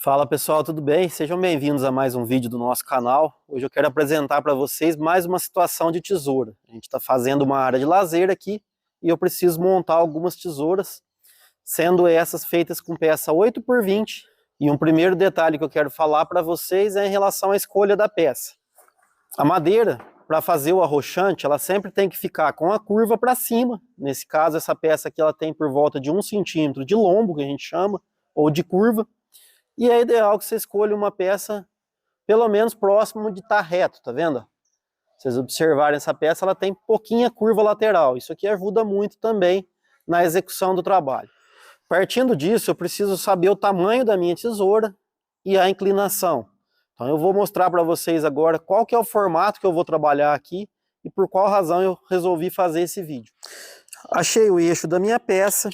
Fala pessoal, tudo bem? Sejam bem-vindos a mais um vídeo do nosso canal. Hoje eu quero apresentar para vocês mais uma situação de tesoura. A gente está fazendo uma área de lazer aqui e eu preciso montar algumas tesouras, sendo essas feitas com peça 8x20. E um primeiro detalhe que eu quero falar para vocês é em relação à escolha da peça. A madeira, para fazer o arrochante, ela sempre tem que ficar com a curva para cima. Nesse caso, essa peça aqui ela tem por volta de 1 centímetro de lombo, que a gente chama, ou de curva. E é ideal que você escolha uma peça pelo menos próximo de estar reto, tá vendo? Se vocês observarem essa peça, ela tem pouquinha curva lateral. Isso aqui ajuda muito também na execução do trabalho. Partindo disso, eu preciso saber o tamanho da minha tesoura e a inclinação. Então eu vou mostrar para vocês agora qual que é o formato que eu vou trabalhar aqui e por qual razão eu resolvi fazer esse vídeo. Achei o eixo da minha peça.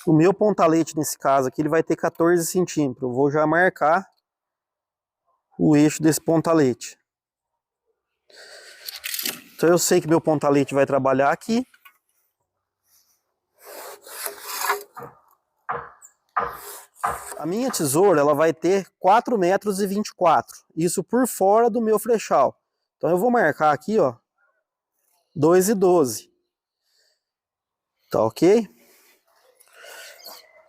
O meu pontalete, nesse caso aqui, ele vai ter 14 centímetros. Eu vou já marcar o eixo desse pontalete. Então eu sei que meu pontalete vai trabalhar aqui. A minha tesoura, ela vai ter 4,24 metros. Isso por fora do meu frechal. Então eu vou marcar aqui, ó, 2,12. Tá ok?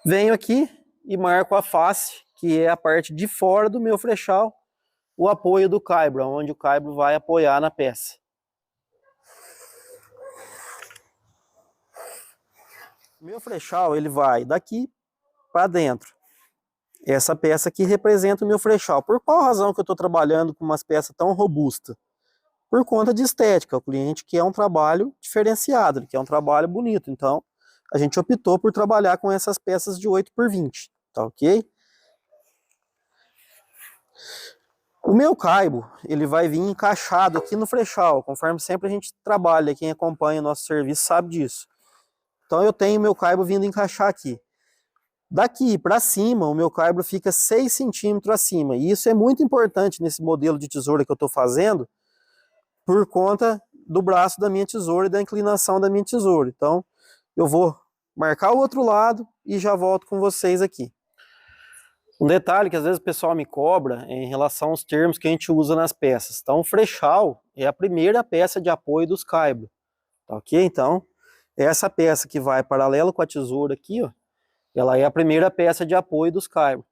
Venho aqui e marco a face, que é a parte de fora do meu frechal, o apoio do caibro, onde o caibro vai apoiar na peça. O meu frechal, ele vai daqui para dentro. Essa peça aqui representa o meu frechal. Por qual razão que eu estou trabalhando com umas peças tão robustas? Por conta de estética. O cliente quer um trabalho diferenciado, ele quer um trabalho bonito. Então, a gente optou por trabalhar com essas peças de 8x20, tá ok? O meu caibo, ele vai vir encaixado aqui no frechal, conforme sempre a gente trabalha, quem acompanha o nosso serviço sabe disso. Então eu tenho meu caibo vindo encaixar aqui. Daqui para cima, o meu caibo fica 6 centímetros acima, e isso é muito importante nesse modelo de tesoura que eu estou fazendo, por conta do braço da minha tesoura e da inclinação da minha tesoura. Então, eu vou marcar o outro lado e já volto com vocês aqui. Um detalhe que às vezes o pessoal me cobra é em relação aos termos que a gente usa nas peças. Então, o frechal é a primeira peça de apoio dos caibros, tá ok? Então, essa peça que vai paralelo com a tesoura aqui, ó, ela é a primeira peça de apoio dos caibros.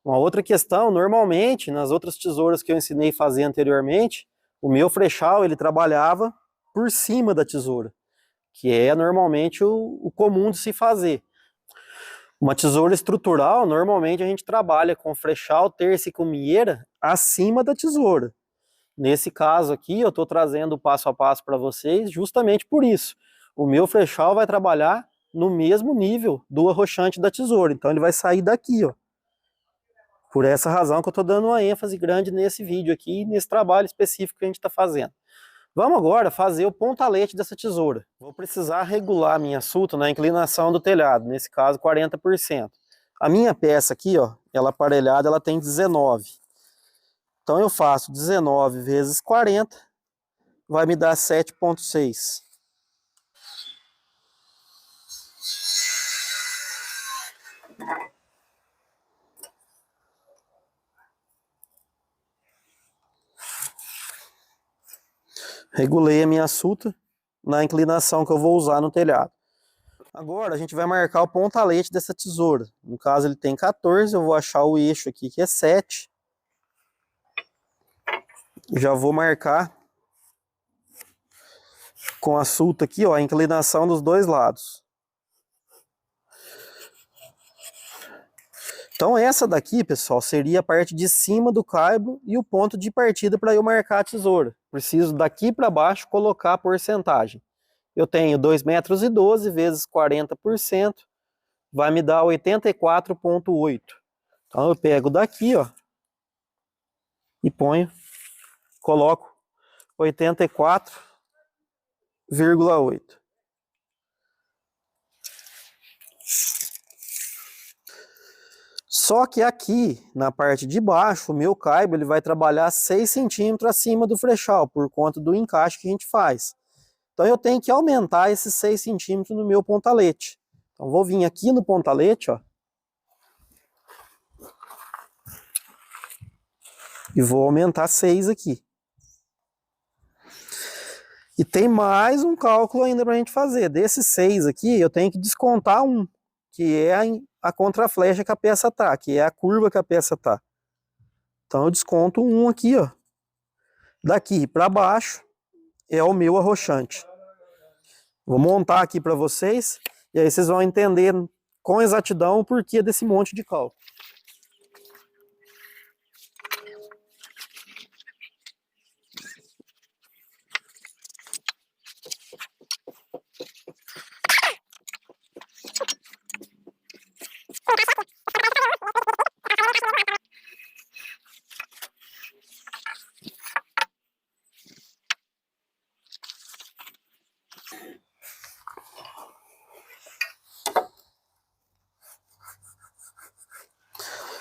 Uma outra questão, normalmente, nas outras tesouras que eu ensinei a fazer anteriormente, o meu frechal, ele trabalhava por cima da tesoura, que é normalmente o comum de se fazer. Uma tesoura estrutural, normalmente a gente trabalha com frechal, terça e cumieira acima da tesoura. Nesse caso aqui, eu estou trazendo o passo a passo para vocês justamente por isso. O meu frechal vai trabalhar no mesmo nível do arrochante da tesoura, então ele vai sair daqui, ó. Por essa razão que eu estou dando uma ênfase grande nesse vídeo aqui, nesse trabalho específico que a gente está fazendo. Vamos agora fazer o pontalete dessa tesoura. Vou precisar regular a minha suta na inclinação do telhado, nesse caso 40%. A minha peça aqui, ó, ela aparelhada, ela tem 19. Então eu faço 19 vezes 40, vai me dar 7,6. Regulei a minha suta na inclinação que eu vou usar no telhado. Agora a gente vai marcar o pontalete dessa tesoura. No caso ele tem 14, eu vou achar o eixo aqui que é 7. Já vou marcar com a suta aqui, ó, a inclinação dos dois lados. Então essa daqui, pessoal, seria a parte de cima do caibro e o ponto de partida para eu marcar a tesoura. Preciso daqui para baixo colocar a porcentagem. Eu tenho 2,12 metros vezes 40%, vai me dar 84,8. Então eu pego daqui, ó, e ponho, coloco 84,8. Só que aqui, na parte de baixo, o meu caibo ele vai trabalhar 6 centímetros acima do frechal, por conta do encaixe que a gente faz. Então eu tenho que aumentar esses 6 centímetros no meu pontalete. Então vou vir aqui no pontalete, ó. E vou aumentar 6 aqui. E tem mais um cálculo ainda para a gente fazer. Desses 6 aqui, eu tenho que descontar um, que é a contraflecha que a peça tá, que é a curva que a peça tá. Então eu desconto um aqui, ó. Daqui para baixo é o meu arrochante. Vou montar aqui para vocês, e aí vocês vão entender com exatidão o porquê desse monte de cálculo.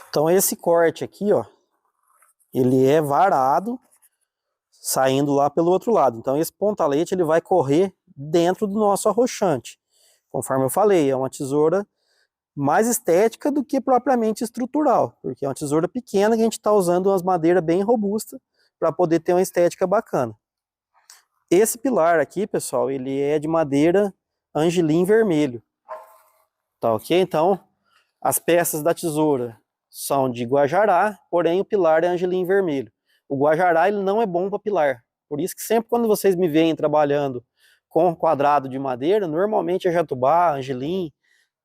Então esse corte aqui, ó, ele é varado, saindo lá pelo outro lado. Então esse pontalete ele vai correr dentro do nosso arrochante. Conforme eu falei, é uma tesoura mais estética do que propriamente estrutural, porque é uma tesoura pequena que a gente está usando umas madeiras bem robustas para poder ter uma estética bacana. Esse pilar aqui, pessoal, ele é de madeira angelim vermelho. Tá ok? Então, as peças da tesoura são de guajará, porém o pilar é angelim vermelho. O guajará ele não é bom para pilar. Por isso que sempre quando vocês me veem trabalhando com quadrado de madeira, normalmente é jatubá, angelim,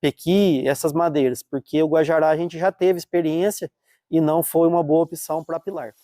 pequi, essas madeiras, porque o guajará a gente já teve experiência e não foi uma boa opção para pilar.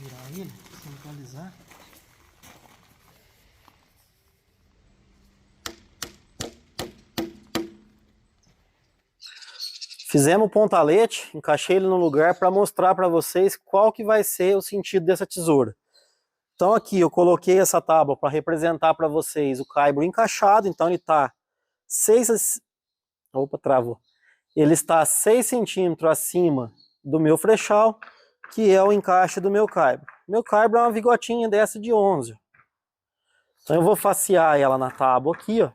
Virar ele, centralizar. Fizemos o pontalete, encaixei ele no lugar para mostrar para vocês qual que vai ser o sentido dessa tesoura. Então aqui eu coloquei essa tábua para representar para vocês o caibro encaixado, então ele está 6... Opa, travou. Ele está 6 centímetros acima do meu frechal, que é o encaixe do meu caibro. Meu caibro é uma vigotinha dessa de 11. Então eu vou facear ela na tábua aqui, ó.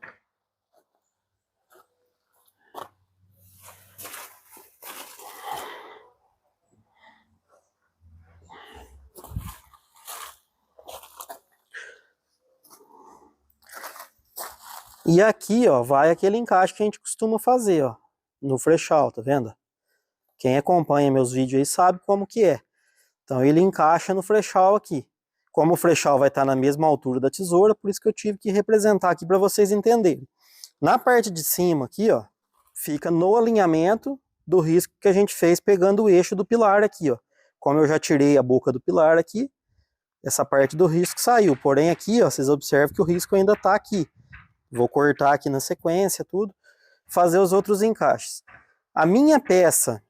E aqui, ó, vai aquele encaixe que a gente costuma fazer, ó, no frechal, tá vendo? Quem acompanha meus vídeos aí sabe como que é. Então ele encaixa no frechal aqui. Como o frechal vai estar na mesma altura da tesoura, por isso que eu tive que representar aqui para vocês entenderem. Na parte de cima aqui, ó, fica no alinhamento do risco que a gente fez pegando o eixo do pilar aqui, ó. Como eu já tirei a boca do pilar aqui, essa parte do risco saiu. Porém aqui, ó, vocês observam que o risco ainda está aqui. Vou cortar aqui na sequência tudo, fazer os outros encaixes. A minha peça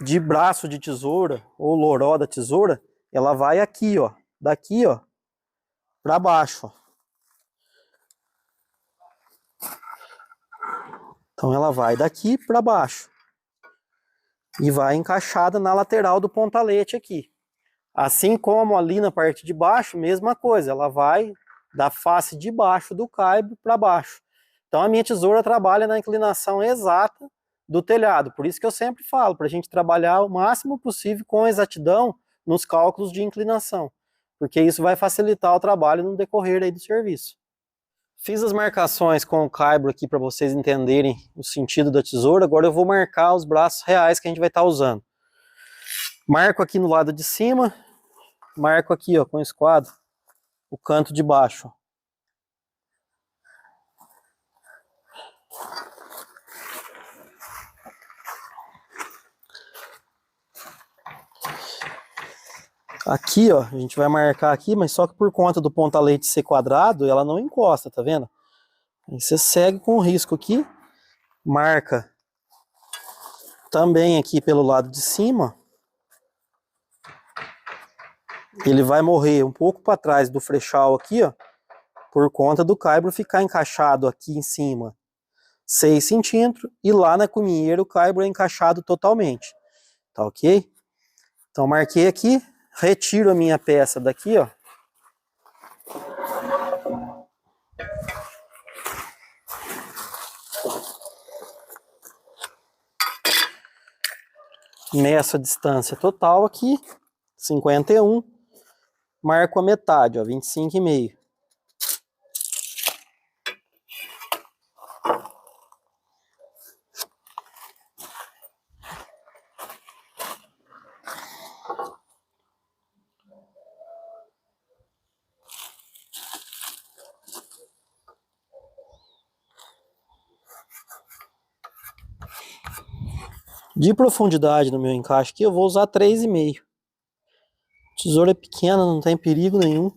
de braço de tesoura ou loró da tesoura, ela vai aqui, ó, daqui, ó, para baixo, ó. Então ela vai daqui para baixo e vai encaixada na lateral do pontalete aqui. Assim como ali na parte de baixo, mesma coisa, ela vai da face de baixo do caibo para baixo. Então a minha tesoura trabalha na inclinação exata do telhado, por isso que eu sempre falo, para a gente trabalhar o máximo possível com exatidão nos cálculos de inclinação, porque isso vai facilitar o trabalho no decorrer aí do serviço. Fiz as marcações com o caibro aqui para vocês entenderem o sentido da tesoura, agora eu vou marcar os braços reais que a gente vai estar usando. Marco aqui no lado de cima, marco aqui, ó, com o esquadro, o canto de baixo. Aqui, ó, a gente vai marcar aqui, mas só que por conta do pontalete ser quadrado, ela não encosta, tá vendo? Aí você segue com o risco aqui, marca também aqui pelo lado de cima. Ele vai morrer um pouco para trás do frechal aqui, ó, por conta do caibro ficar encaixado aqui em cima 6 centímetros e lá na cumieira o caibro é encaixado totalmente, tá ok? Então marquei aqui, retiro a minha peça daqui, ó. Meço a distância total aqui, 51. Marco a metade, ó, 25,5. De profundidade no meu encaixe aqui, eu vou usar 3,5. Tesoura é pequena, não tem perigo nenhum.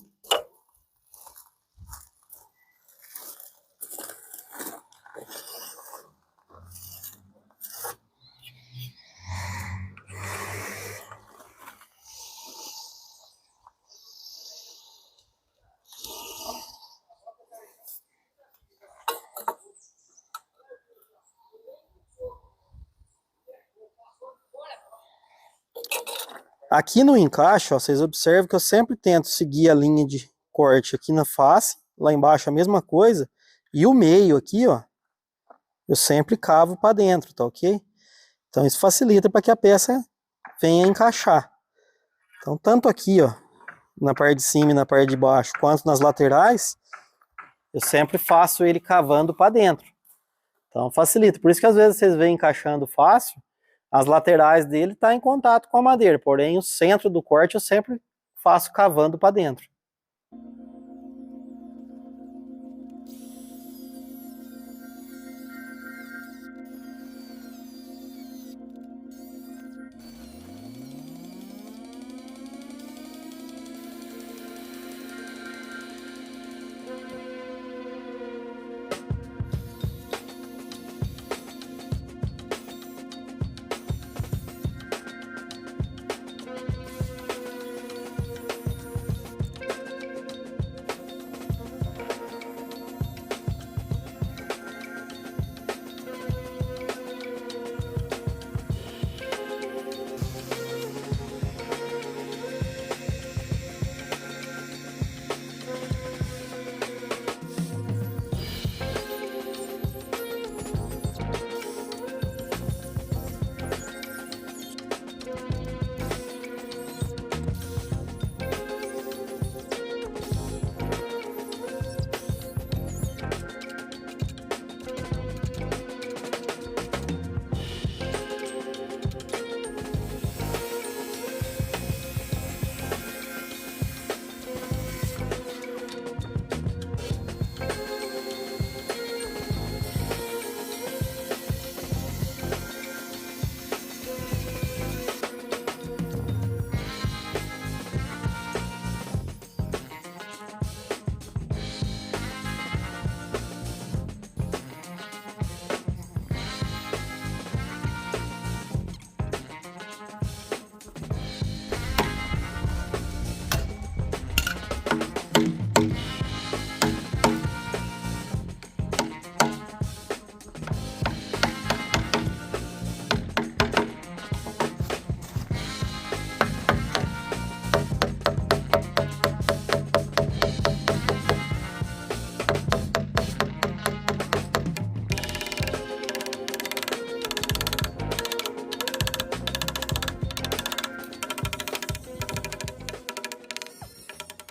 Aqui no encaixe, ó, vocês observam que eu sempre tento seguir a linha de corte aqui na face, lá embaixo a mesma coisa, e o meio aqui, ó, eu sempre cavo para dentro, tá ok? Então isso facilita para que a peça venha encaixar. Então tanto aqui, ó, na parte de cima e na parte de baixo, quanto nas laterais, eu sempre faço ele cavando para dentro. Então facilita, por isso que às vezes vocês veem encaixando fácil, as laterais dele estão em contato com a madeira, porém o centro do corte eu sempre faço cavando para dentro.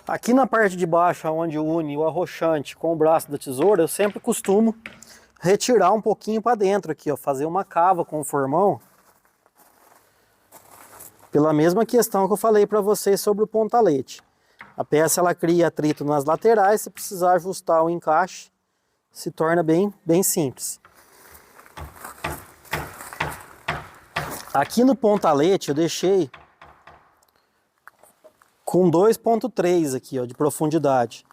Aqui na parte de baixo, onde une o arrochante com o braço da tesoura, eu sempre costumo retirar um pouquinho para dentro aqui, ó, fazer uma cava com o formão. Pela mesma questão que eu falei para vocês sobre o pontalete. A peça ela cria atrito nas laterais, se precisar ajustar o encaixe, se torna bem simples. Aqui no pontalete eu deixei com 2,3 aqui, ó, de profundidade.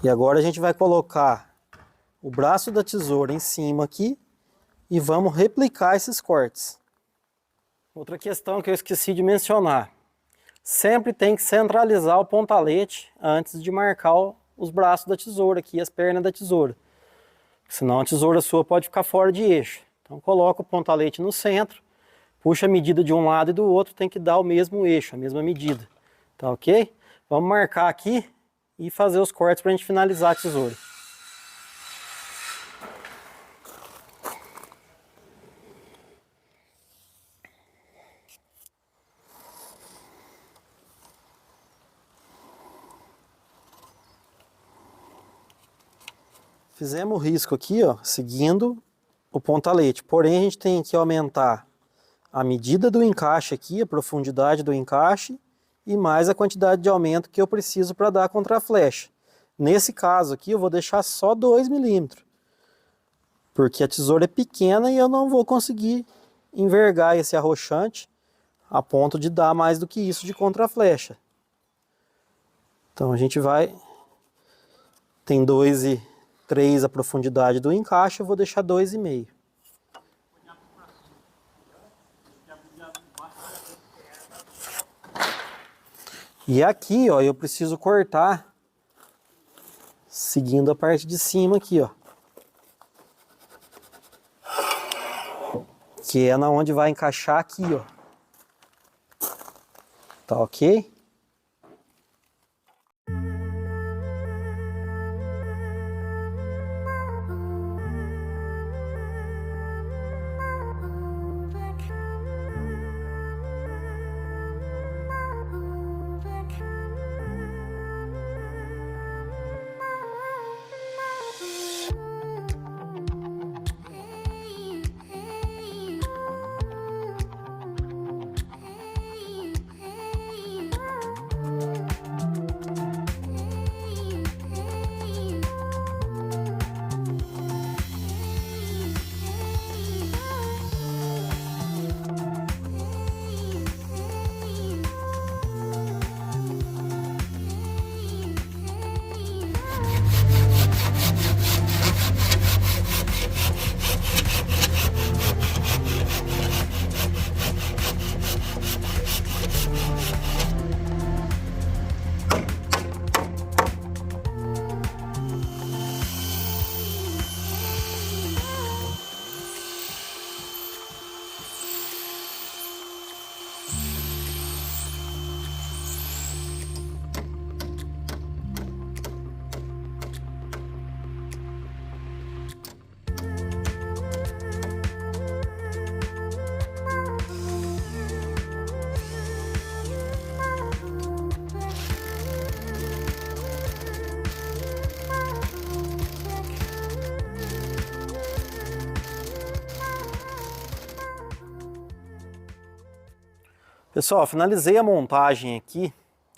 E agora a gente vai colocar o braço da tesoura em cima aqui e vamos replicar esses cortes. Outra questão que eu esqueci de mencionar. Sempre tem que centralizar o pontalete antes de marcar os braços da tesoura aqui, as pernas da tesoura. Senão a tesoura sua pode ficar fora de eixo. Então coloca o pontalete no centro, puxa a medida de um lado e do outro, tem que dar o mesmo eixo, a mesma medida. Tá ok? Vamos marcar aqui e fazer os cortes para a gente finalizar a tesoura. Fizemos o risco aqui, ó, seguindo o pontalete. Porém, a gente tem que aumentar a medida do encaixe aqui, a profundidade do encaixe e mais a quantidade de aumento que eu preciso para dar contra a flecha. Nesse caso aqui, eu vou deixar só 2 milímetros, porque a tesoura é pequena e eu não vou conseguir envergar esse arrochante a ponto de dar mais do que isso de contra a flecha. Então a gente vai... Tem 2,3 a profundidade do encaixe, eu vou deixar 2,5. E aqui, ó, eu preciso cortar seguindo a parte de cima aqui, ó. Que é na onde vai encaixar aqui, ó. Tá ok? Pessoal, finalizei a montagem aqui,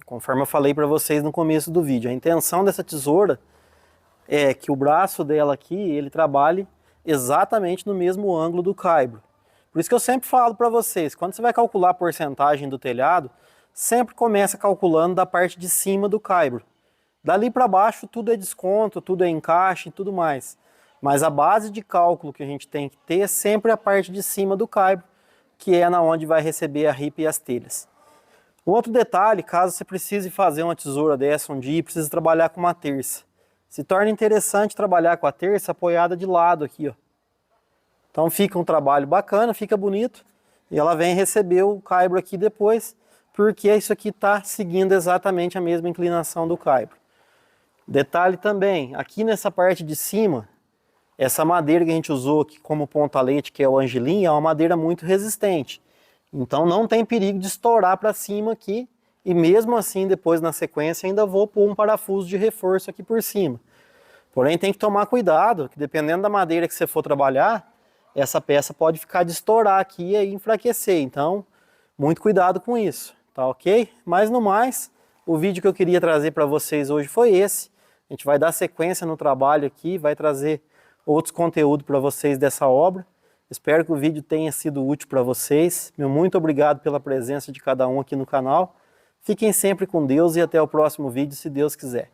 conforme eu falei para vocês no começo do vídeo. A intenção dessa tesoura é que o braço dela aqui, ele trabalhe exatamente no mesmo ângulo do caibro. Por isso que eu sempre falo para vocês, quando você vai calcular a porcentagem do telhado, sempre começa calculando da parte de cima do caibro. Dali para baixo tudo é desconto, tudo é encaixe e tudo mais. Mas a base de cálculo que a gente tem que ter é sempre a parte de cima do caibro, que é na onde vai receber a ripa e as telhas. Um outro detalhe, caso você precise fazer uma tesoura dessa um dia e precise trabalhar com uma terça. Se torna interessante trabalhar com a terça apoiada de lado aqui, ó. Então fica um trabalho bacana, fica bonito, e ela vem receber o caibro aqui depois, porque isso aqui está seguindo exatamente a mesma inclinação do caibro. Detalhe também, aqui nessa parte de cima, essa madeira que a gente usou aqui como pontalete, que é o angelim, é uma madeira muito resistente. Então não tem perigo de estourar para cima aqui e mesmo assim depois na sequência ainda vou pôr um parafuso de reforço aqui por cima. Porém tem que tomar cuidado, que dependendo da madeira que você for trabalhar, essa peça pode ficar de estourar aqui e enfraquecer, então muito cuidado com isso, tá ok? Mas no mais, o vídeo que eu queria trazer para vocês hoje foi esse. A gente vai dar sequência no trabalho aqui, vai trazer outros conteúdos para vocês dessa obra. Espero que o vídeo tenha sido útil para vocês. Meu muito obrigado pela presença de cada um aqui no canal. Fiquem sempre com Deus e até o próximo vídeo, se Deus quiser.